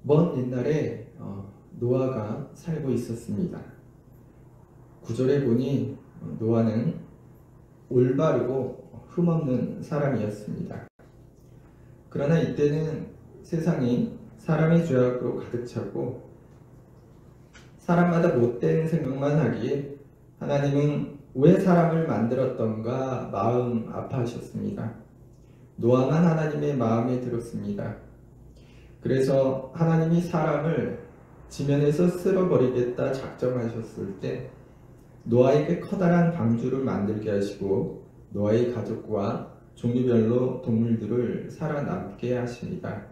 먼 옛날에 노아가 살고 있었습니다. 구절에 보니 노아는 올바르고 흠없는 사람이었습니다. 그러나 이때는 세상이 사람의 죄악으로 가득 차고 사람마다 못된 생각만 하기에 하나님은 왜 사람을 만들었던가 마음 아파하셨습니다. 노아만 하나님의 마음에 들었습니다. 그래서 하나님이 사람을 지면에서 쓸어버리겠다 작정하셨을 때 노아에게 커다란 방주를 만들게 하시고 노아의 가족과 종류별로 동물들을 살아남게 하십니다.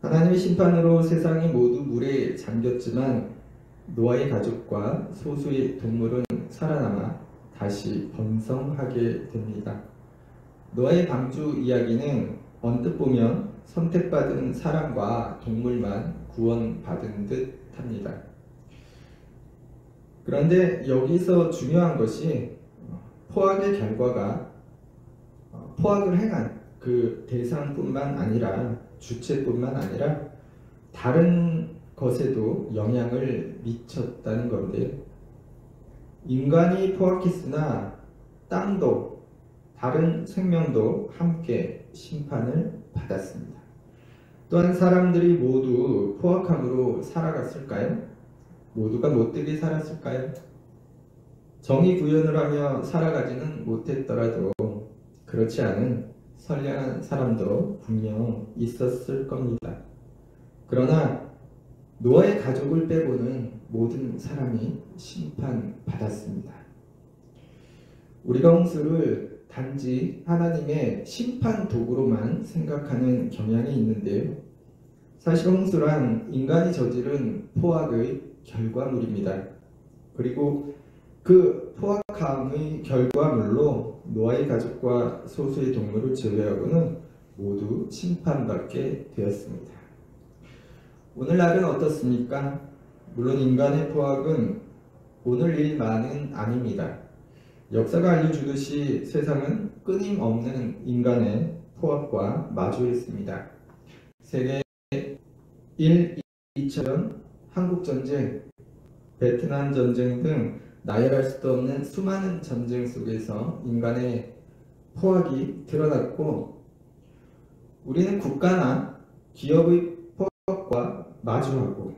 하나님의 심판으로 세상이 모두 물에 잠겼지만 노아의 가족과 소수의 동물은 살아남아 다시 번성하게 됩니다. 노아의 방주 이야기는 언뜻 보면 선택받은 사람과 동물만 구원받은 듯 합니다. 그런데 여기서 중요한 것이 포악의 결과가 포악을 행한 그 대상뿐만 아니라 주체뿐만 아니라 다른 것에도 영향을 미쳤다는 건데, 인간이 포악했으나 땅도 다른 생명도 함께 심판을 받았습니다. 또한 사람들이 모두 포악함으로 살아갔을까요? 모두가 못되게 살았을까요? 정의 구현을 하며 살아가지는 못했더라도 그렇지 않은 선량한 사람도 분명 있었을 겁니다. 그러나 노아의 가족을 빼고는 모든 사람이 심판받았습니다. 우리가 홍수를 단지 하나님의 심판 도구로만 생각하는 경향이 있는데요. 사실 홍수란 인간이 저지른 포악의 결과물입니다. 그리고 그 포악함의 결과물로 노아의 가족과 소수의 동물을 제외하고는 모두 심판받게 되었습니다. 오늘날은 어떻습니까? 물론 인간의 포악은 오늘 일만은 아닙니다. 역사가 알려주듯이 세상은 끊임없는 인간의 포악과 마주했습니다. 세계 1, 2차 한국전쟁, 베트남 전쟁 등 나열할 수도 없는 수많은 전쟁 속에서 인간의 포악이 드러났고, 우리는 국가나 기업의 포악과 마주하고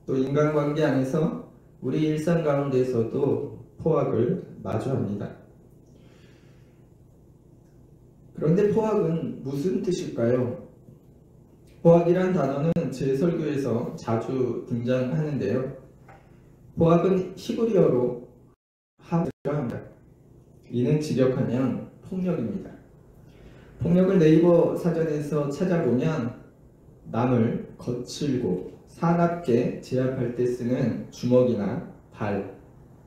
또 인간관계 안에서 우리 일상 가운데서도 포악을 마주합니다. 그런데 포악은 무슨 뜻일까요? 포악이란 단어는 제 설교에서 자주 등장하는데요. 포악은 히브리어로 하므라 합니다. 이는 직역하면 폭력입니다. 폭력을 네이버 사전에서 찾아보면 남을 거칠고 사납게 제압할 때 쓰는 주먹이나 발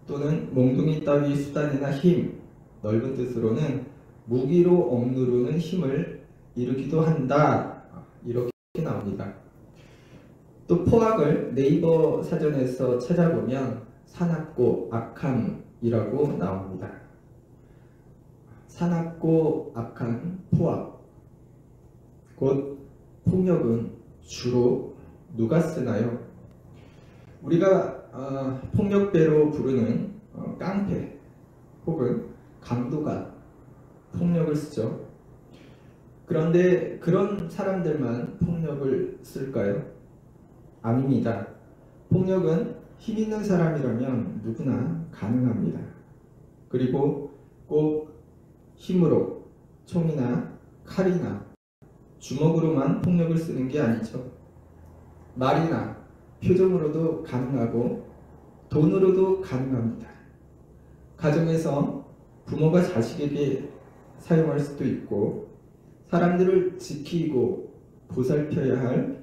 또는 몽둥이 따위 수단이나 힘, 넓은 뜻으로는 무기로 억누르는 힘을 이루기도 한다, 이렇게 나옵니다. 또 포악을 네이버 사전에서 찾아보면 사납고 악함이라고 나옵니다. 사납고 악한 포악, 곧 폭력은 주로 누가 쓰나요? 우리가 폭력배로 부르는 깡패 혹은 강도가 폭력을 쓰죠. 그런데 그런 사람들만 폭력을 쓸까요? 아닙니다. 폭력은 힘 있는 사람이라면 누구나 가능합니다. 그리고 꼭 힘으로 총이나 칼이나 주먹으로만 폭력을 쓰는 게 아니죠. 말이나 표정으로도 가능하고 돈으로도 가능합니다. 가정에서 부모가 자식에게 사용할 수도 있고, 사람들을 지키고 보살펴야 할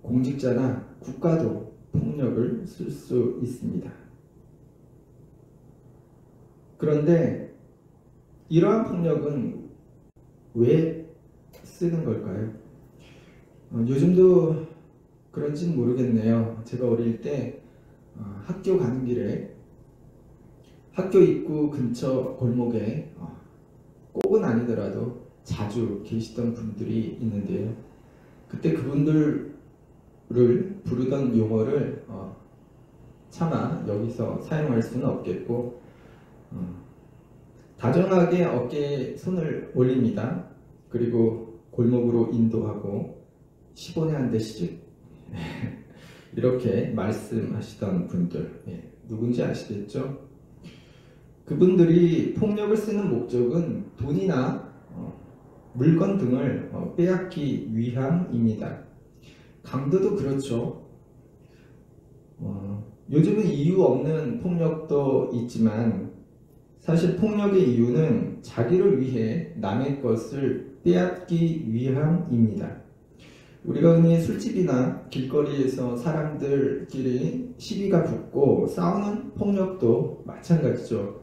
공직자나 국가도 폭력을 쓸 수 있습니다. 그런데 이러한 폭력은 왜 쓰는 걸까요? 요즘도 그런지는 모르겠네요. 제가 어릴 때 학교 가는 길에 학교 입구 근처 골목에 꼭은 아니더라도 자주 계시던 분들이 있는데요. 그때 그분들 부르던 용어를 차마 여기서 사용할 수는 없겠고, 다정하게 어깨에 손을 올립니다. 그리고 골목으로 인도하고 15내 한 대씩 이렇게 말씀하시던 분들, 누군지 아시겠죠? 그분들이 폭력을 쓰는 목적은 돈이나 물건 등을 빼앗기 위함입니다. 강도도 그렇죠. 요즘은 이유 없는 폭력도 있지만 사실 폭력의 이유는 자기를 위해 남의 것을 빼앗기 위함입니다. 우리가 흔히 술집이나 길거리에서 사람들끼리 시비가 붙고 싸우는 폭력도 마찬가지죠.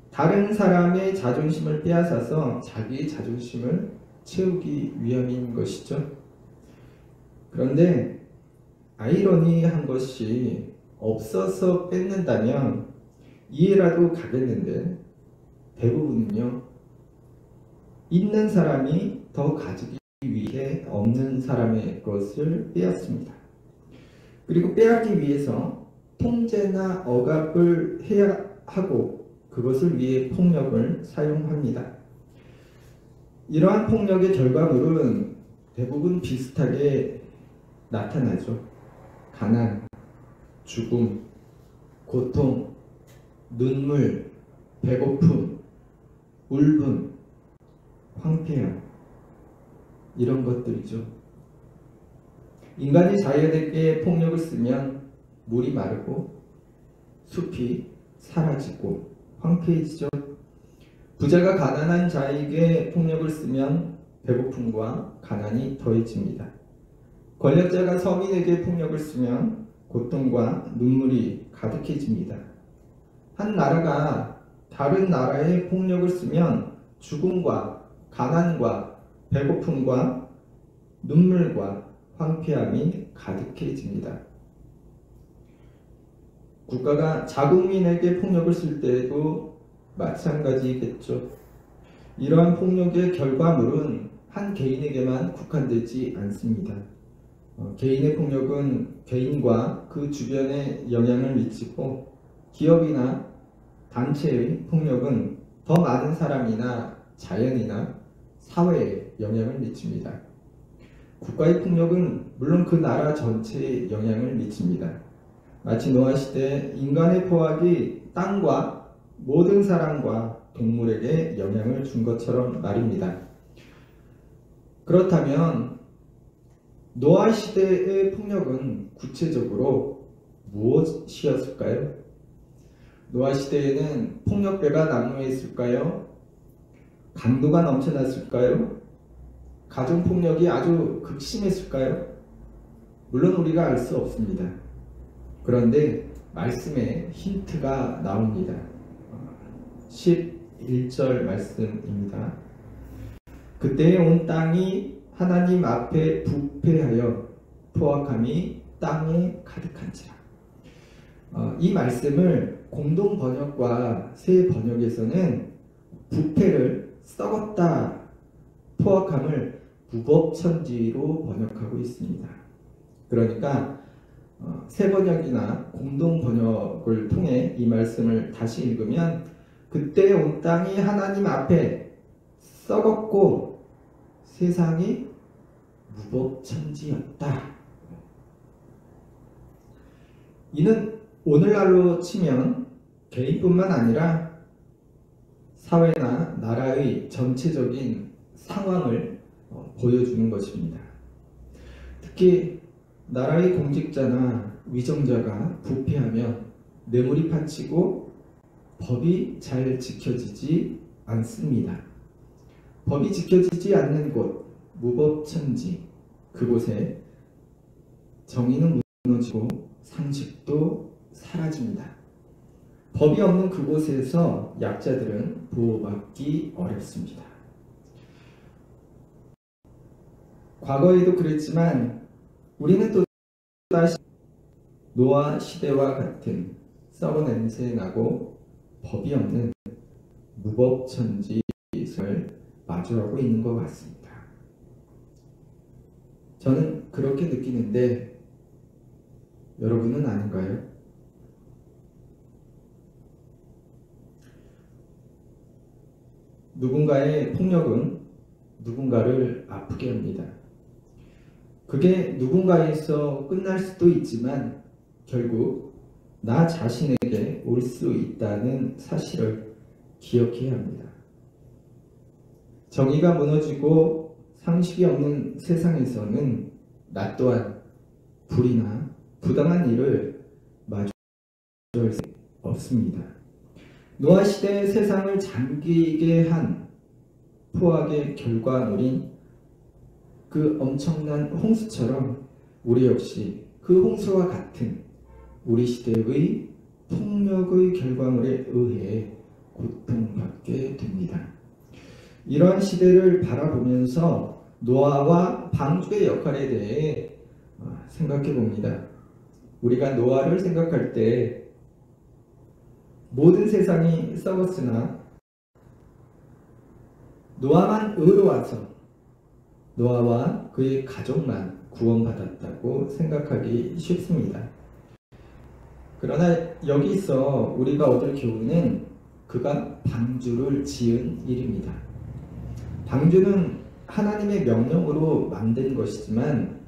다른 사람의 자존심을 빼앗아서 자기의 자존심을 채우기 위함인 것이죠. 그런데 아이러니한 것이 없어서 뺏는다면 이해라도 가겠는데 대부분은요, 있는 사람이 더 가지기 위해 없는 사람의 것을 빼앗습니다. 그리고 빼앗기 위해서 통제나 억압을 해야 하고 그것을 위해 폭력을 사용합니다. 이러한 폭력의 결과물은 대부분 비슷하게 나타나죠. 가난, 죽음, 고통, 눈물, 배고픔, 울분, 황폐함, 이런 것들이죠. 인간이 자연에게 폭력을 쓰면 물이 마르고 숲이 사라지고 황폐해지죠. 부자가 가난한 자에게 폭력을 쓰면 배고픔과 가난이 더해집니다. 권력자가 서민에게 폭력을 쓰면 고통과 눈물이 가득해집니다. 한 나라가 다른 나라에 폭력을 쓰면 죽음과 가난과 배고픔과 눈물과 황폐함이 가득해집니다. 국가가 자국민에게 폭력을 쓸 때에도 마찬가지겠죠. 이러한 폭력의 결과물은 한 개인에게만 국한되지 않습니다. 개인의 폭력은 개인과 그 주변에 영향을 미치고, 기업이나 단체의 폭력은 더 많은 사람이나 자연이나 사회에 영향을 미칩니다. 국가의 폭력은 물론 그 나라 전체에 영향을 미칩니다. 마치 노아 시대 인간의 포악이 땅과 모든 사람과 동물에게 영향을 준 것처럼 말입니다. 그렇다면 노아 시대의 폭력은 구체적으로 무엇이었을까요? 노아 시대에는 폭력배가 난무했을까요? 강도가 넘쳐났을까요? 가정폭력이 아주 극심했을까요? 물론 우리가 알 수 없습니다. 그런데 말씀에 힌트가 나옵니다. 11절 말씀입니다. 그때 온 땅이 하나님 앞에 부패하여 포악함이 땅에 가득한지라. 이 말씀을 공동 번역과 새 번역에서는 부패를 썩었다, 포악함을 무법천지로 번역하고 있습니다. 그러니까 새 번역이나 공동 번역을 통해 이 말씀을 다시 읽으면 그때 온 땅이 하나님 앞에 썩었고 세상이 무법천지였다. 이는 오늘날로 치면 개인뿐만 아니라 사회나 나라의 전체적인 상황을 보여주는 것입니다. 특히 나라의 공직자나 위정자가 부패하면 뇌물이 파치고 법이 잘 지켜지지 않습니다. 법이 지켜지지 않는 곳, 무법천지, 그곳에 정의는 무너지고 상식도 사라집니다. 법이 없는 그곳에서 약자들은 보호받기 어렵습니다. 과거에도 그랬지만 우리는 또 다시 노아 시대와 같은 썩은 냄새 나고 법이 없는 무법천지를 마주하고 있는 것 같습니다. 저는 그렇게 느끼는데 여러분은 아닌가요? 누군가의 폭력은 누군가를 아프게 합니다. 그게 누군가에서 끝날 수도 있지만 결국 나 자신에게 올 수 있다는 사실을 기억해야 합니다. 정의가 무너지고 상식이 없는 세상에서는 나 또한 불이나 부당한 일을 마주할 수 없습니다. 노아 시대의 세상을 잠기게 한 포악의 결과물인 그 엄청난 홍수처럼 우리 역시 그 홍수와 같은 우리 시대의 폭력의 결과물에 의해 고통받게 됩니다. 이러한 시대를 바라보면서 노아와 방주의 역할에 대해 생각해 봅니다. 우리가 노아를 생각할 때 모든 세상이 썩었으나 노아만 의로와서 노아와 그의 가족만 구원받았다고 생각하기 쉽습니다. 그러나 여기서 우리가 얻을 교훈은 그가 방주를 지은 일입니다. 방주는 하나님의 명령으로 만든 것이지만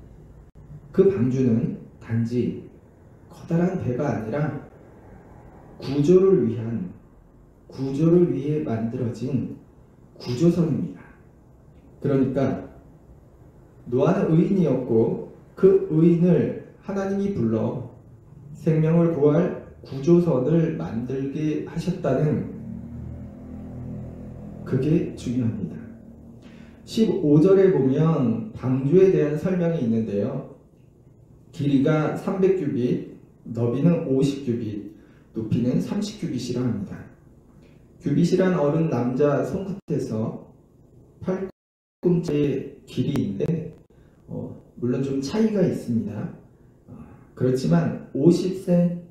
그 방주는 단지 커다란 배가 아니라 구조를 위해 만들어진 구조선입니다. 그러니까 노아는 의인이었고 그 의인을 하나님이 불러 생명을 구할 구조선을 만들게 하셨다는 그게 중요합니다. 15절에 보면 방주에 대한 설명이 있는데요. 길이가 300규빗, 너비는 50규빗, 높이는 30규빗이라 합니다. 규빗이란 어른 남자 손끝에서 팔꿈치의 길이인데 물론 좀 차이가 있습니다. 그렇지만 50cm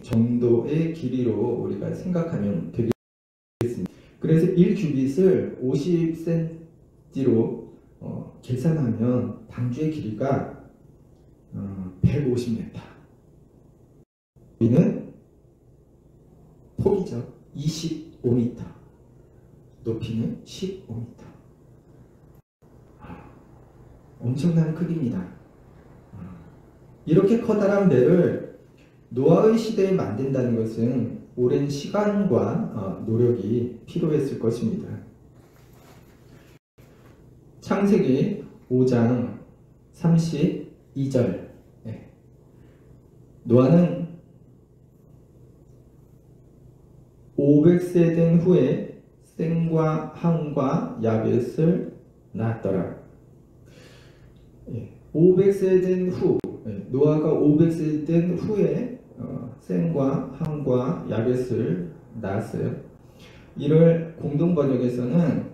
정도의 길이로 우리가 생각하면 되겠습니다. 그래서 1규빗을 50cm로 계산하면 방주의 길이가 150m, 높이는 폭이죠. 25m, 높이는 15m. 엄청난 크기입니다. 이렇게 커다란 배를 노아의 시대에 만든다는 것은 오랜 시간과 노력이 필요했을 것입니다. 창세기 5장 32절. 노아는 500세 된 후에 셈과 함과 야벳을 낳았더라. 500세 된 후, 노아가 500세 된 후에 셈과 함과 야벳을 낳았어요. 이를 공동 번역에서는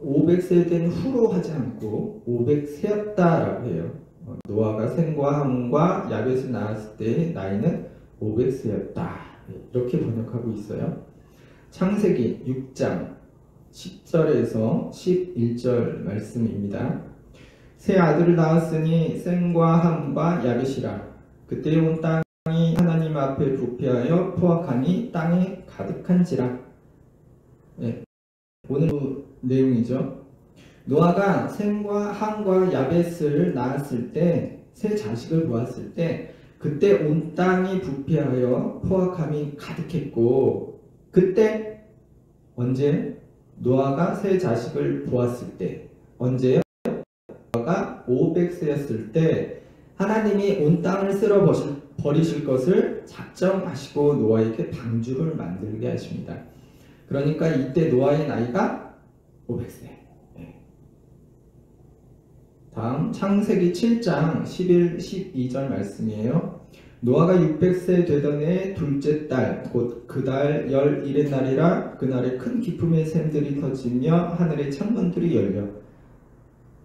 500세 된 후로 하지 않고 500세였다라고 해요. 노아가 셈과 함과 야벳을 낳았을 때 나이는 500세였다. 이렇게 번역하고 있어요. 창세기 6장 10절에서 11절 말씀입니다. 세 아들을 낳았으니 셈과 함과 야벳이라. 그때 온 땅이 하나님 앞에 부패하여 포악함이 땅에 가득한지라. 오늘 내용이죠. 노아가 셈과 함과 야벳을 낳았을 때, 세 자식을 보았을 때 그때 온 땅이 부패하여 포악함이 가득했고, 그때 언제? 노아가 세 자식을 보았을 때. 언제요? 노아가 500세였을 때 하나님이 온 땅을 쓸어 버리실 것을 작정하시고 노아에게 방주를 만들게 하십니다. 그러니까 이때 노아의 나이가 500세. 다음 창세기 7장 11, 12절 말씀이에요. 노아가 600세 되던 해 둘째 달, 곧 그 달 11의 날이라. 그날에 큰 기품의 샘들이 터지며 하늘의 창문들이 열려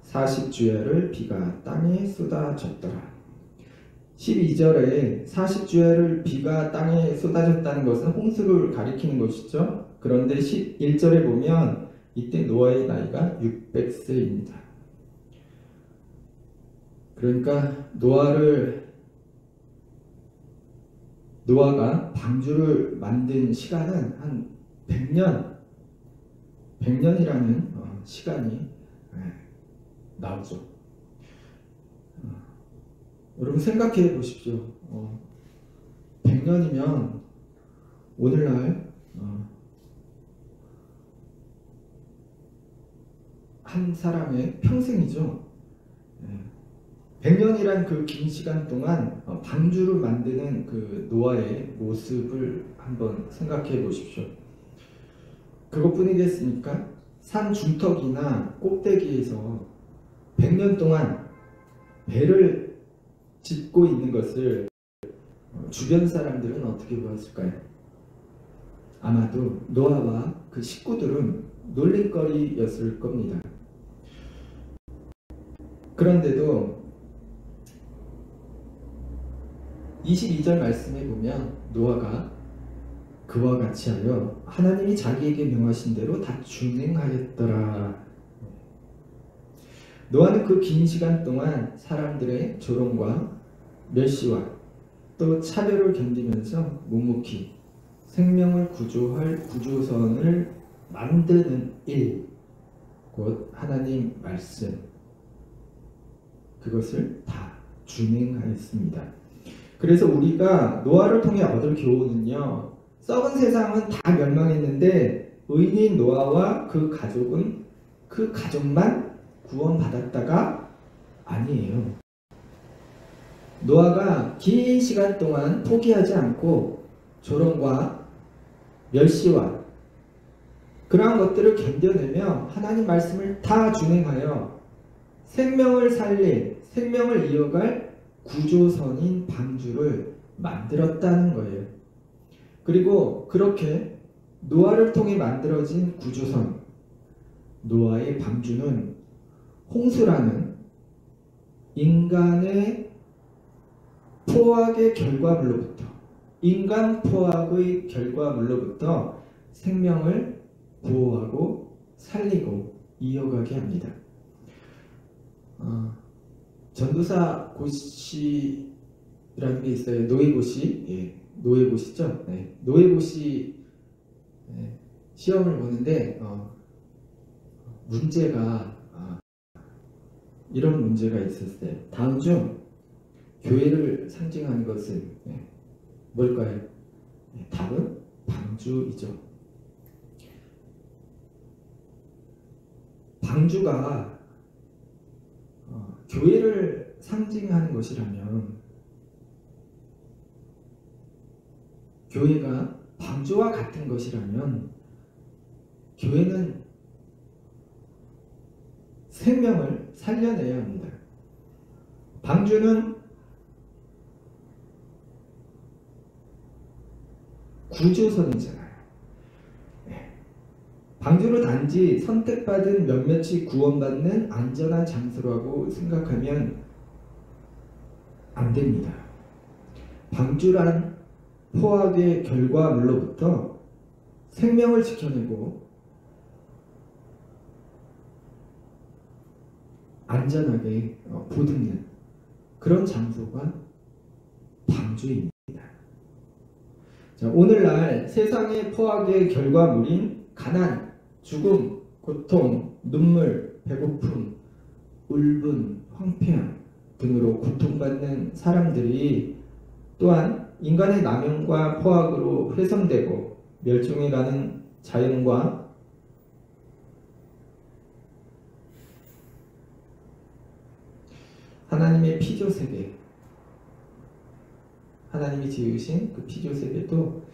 40주야를 비가 땅에 쏟아졌더라. 12절에 40주야를 비가 땅에 쏟아졌다는 것은 홍수를 가리키는 것이죠. 그런데 11절에 보면 이때 노아의 나이가 600세입니다. 그러니까 노아를 노아가 방주를 만든 시간은 한 100년이라는 시간이 나오죠. 여러분 생각해 보십시오. 100년이면 오늘날 한 사람의 평생이죠. 100년이란 그 긴 시간 동안 방주를 만드는 그 노아의 모습을 한번 생각해 보십시오. 그것뿐이겠습니까? 산 중턱이나 꼭대기에서 100년 동안 배를 짓고 있는 것을 주변 사람들은 어떻게 보았을까요? 아마도 노아와 그 식구들은 놀림거리였을 겁니다. 그런데도 22절 말씀에 보면 노아가 그와 같이 하여 하나님이 자기에게 명하신 대로 다 준행하였더라. 노아는 그 긴 시간 동안 사람들의 조롱과 멸시와 또 차별을 견디면서 묵묵히 생명을 구조할 구조선을 만드는 일, 곧 하나님 말씀, 그것을 다 준행하였습니다. 그래서 우리가 노아를 통해 얻을 교훈은요, 썩은 세상은 다 멸망했는데 의인인 노아와 그 가족은 그 가족만 구원받았다가 아니에요. 노아가 긴 시간 동안 포기하지 않고 조롱과 멸시와 그러한 것들을 견뎌내며 하나님 말씀을 다 준행하여 생명을 살릴, 생명을 이어갈 구조선인 방주를 만들었다는 거예요. 그리고 그렇게 노아를 통해 만들어진 구조선, 노아의 방주는 홍수라는 인간의 포악의 결과물로부터, 인간 포악의 결과물로부터 생명을 보호하고 살리고 이어가게 합니다. 전도사 고시라는 게 있어요. 노예고시, 노예고시죠. 노예고시 시험을 보는데 문제가 이런 문제가 있었어요. 다음 중 교회를 상징하는 것은 뭘까요? 답은 방주이죠. 방주가 교회를 상징하는 것이라면 교회가 방주와 같은 것이라면 교회는 생명을 살려내야 합니다. 방주는 구조선이잖아요. 방주를 단지 선택받은 몇몇이 구원받는 안전한 장소라고 생각하면 안 됩니다. 방주란 포악의 결과물로부터 생명을 지켜내고 안전하게 보듬는 그런 장소가 방주입니다. 자, 오늘날 세상의 포악의 결과물인 가난, 죽음, 고통, 눈물, 배고픔, 울분, 황폐함 등으로 고통받는 사람들이 또한 인간의 남용과 포악으로 훼손되고 멸종해가는 자연과 하나님의 피조세계, 하나님이 지으신 그 피조세계도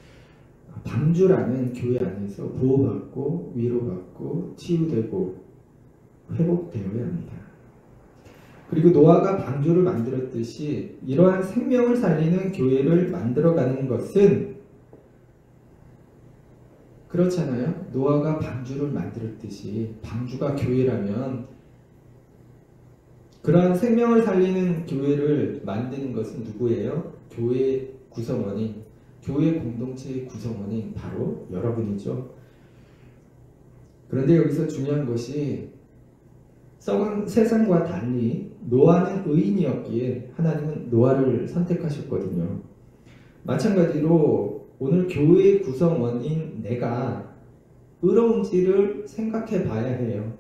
방주라는 교회 안에서 보호받고 위로받고 치유되고 회복되어야 합니다. 그리고 노아가 방주를 만들었듯이 이러한 생명을 살리는 교회를 만들어가는 것은 그렇잖아요. 노아가 방주를 만들었듯이 방주가 교회라면 그러한 생명을 살리는 교회를 만드는 것은 누구예요? 교회 구성원인, 교회 공동체의 구성원인 바로 여러분이죠. 그런데 여기서 중요한 것이 썩은 세상과 달리 노아는 의인이었기에 하나님은 노아를 선택하셨거든요. 마찬가지로 오늘 교회의 구성원인 내가 의로운지를 생각해 봐야 해요.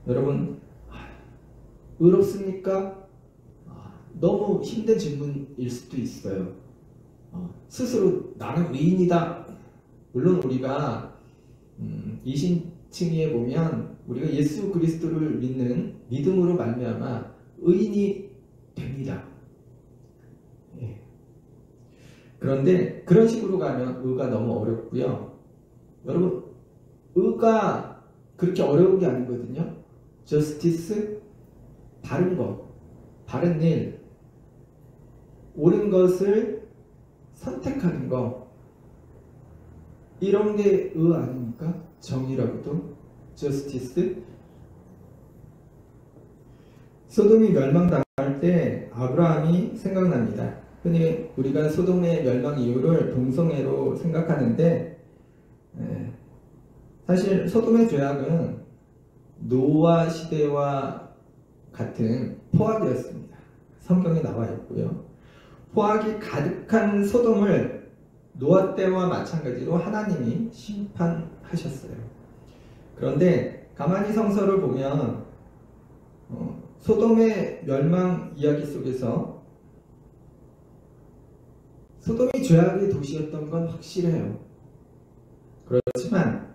여러분, 의롭습니까? 너무 힘든 질문일 수도 있어요. 스스로 나는 의인이다. 물론 우리가 이신칭의에 보면 우리가 예수 그리스도를 믿는 믿음으로 말미암아 의인이 됩니다. 예. 그런데 그런 식으로 가면 의가 너무 어렵고요. 여러분, 의가 그렇게 어려운 게 아니거든요. 저스티스, 바른 것, 바른 일, 옳은 것을 선택하는 것, 이런 게 의 아닙니까? 정의라고도. 저스티스. 소돔이 멸망당할 때 아브라함이 생각납니다. 흔히 우리가 소돔의 멸망 이유를 동성애로 생각하는데, 사실 소돔의 죄악은 노아 시대와 같은 포악이었습니다. 성경에 나와 있고요. 포악이 가득한 소돔을 노아 때와 마찬가지로 하나님이 심판하셨어요. 그런데 가만히 성서를 보면 소돔의 멸망 이야기 속에서 소돔이 죄악의 도시였던 건 확실해요. 그렇지만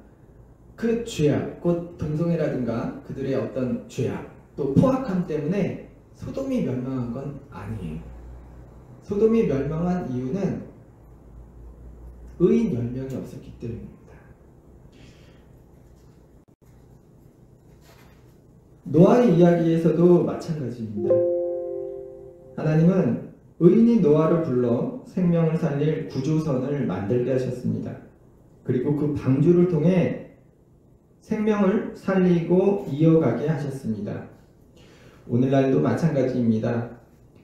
그 죄악, 곧 동성애라든가 그들의 어떤 죄악, 또 포악함 때문에 소돔이 멸망한 건 아니에요. 소돔이 멸망한 이유는 의인 10명이 없었기 때문입니다. 노아의 이야기에서도 마찬가지입니다. 하나님은 의인인 노아를 불러 생명을 살릴 구조선을 만들게 하셨습니다. 그리고 그 방주를 통해 생명을 살리고 이어가게 하셨습니다. 오늘날도 마찬가지입니다.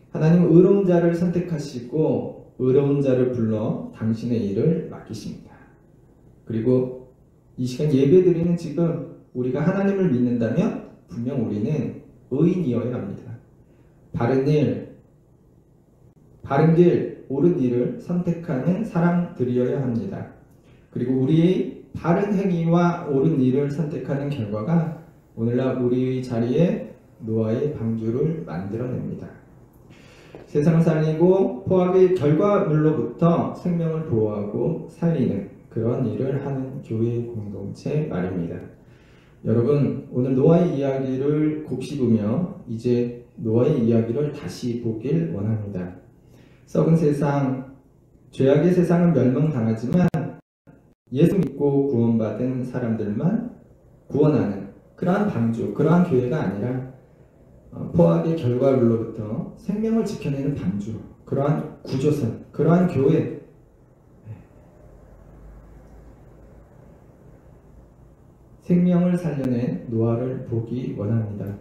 하나님은 의로운 자를 선택하시고 의로운 자를 불러 당신의 일을 맡기십니다. 그리고 이 시간 예배드리는 지금 우리가 하나님을 믿는다면 분명 우리는 의인이어야 합니다. 바른 일, 바른 길, 옳은 일을 선택하는 사람들이어야 합니다. 그리고 우리의 바른 행위와 옳은 일을 선택하는 결과가 오늘날 우리의 자리에 노아의 방주를 만들어냅니다. 세상을 살리고 포악의 결과물로부터 생명을 보호하고 살리는 그런 일을 하는 교회 공동체 말입니다. 여러분, 오늘 노아의 이야기를 곱씹으며 이제 노아의 이야기를 다시 보길 원합니다. 썩은 세상, 죄악의 세상은 멸망당하지만 예수 믿고 구원받은 사람들만 구원하는 그러한 방주, 그러한 교회가 아니라 포악의 결과물로부터 생명을 지켜내는 방주, 그러한 구조선, 그러한 교회, 생명을 살려낸 노아를 보기 원합니다.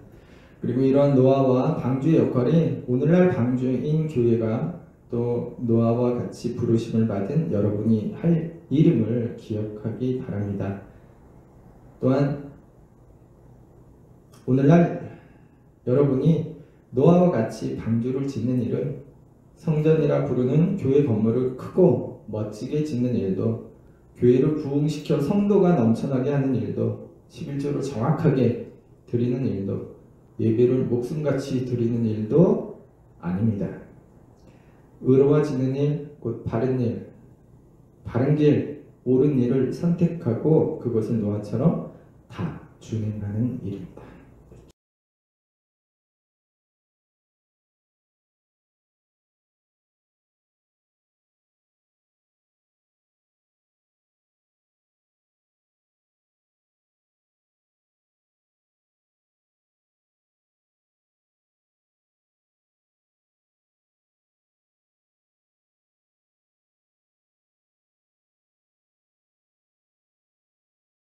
그리고 이런 노아와 방주의 역할이 오늘날 방주인 교회가 또 노아와 같이 부르심을 받은 여러분이 할 이름을 기억하기 바랍니다. 또한 오늘날 여러분이 노아와 같이 방주를 짓는 일은 성전이라 부르는 교회 건물을 크고 멋지게 짓는 일도, 교회를 부흥시켜 성도가 넘쳐나게 하는 일도, 11조를 정확하게 드리는 일도, 예배를 목숨같이 드리는 일도 아닙니다. 의로워지는 일, 곧 바른 일, 바른 길, 옳은 일을 선택하고 그것을 노아처럼 다 준행하는 일입니다.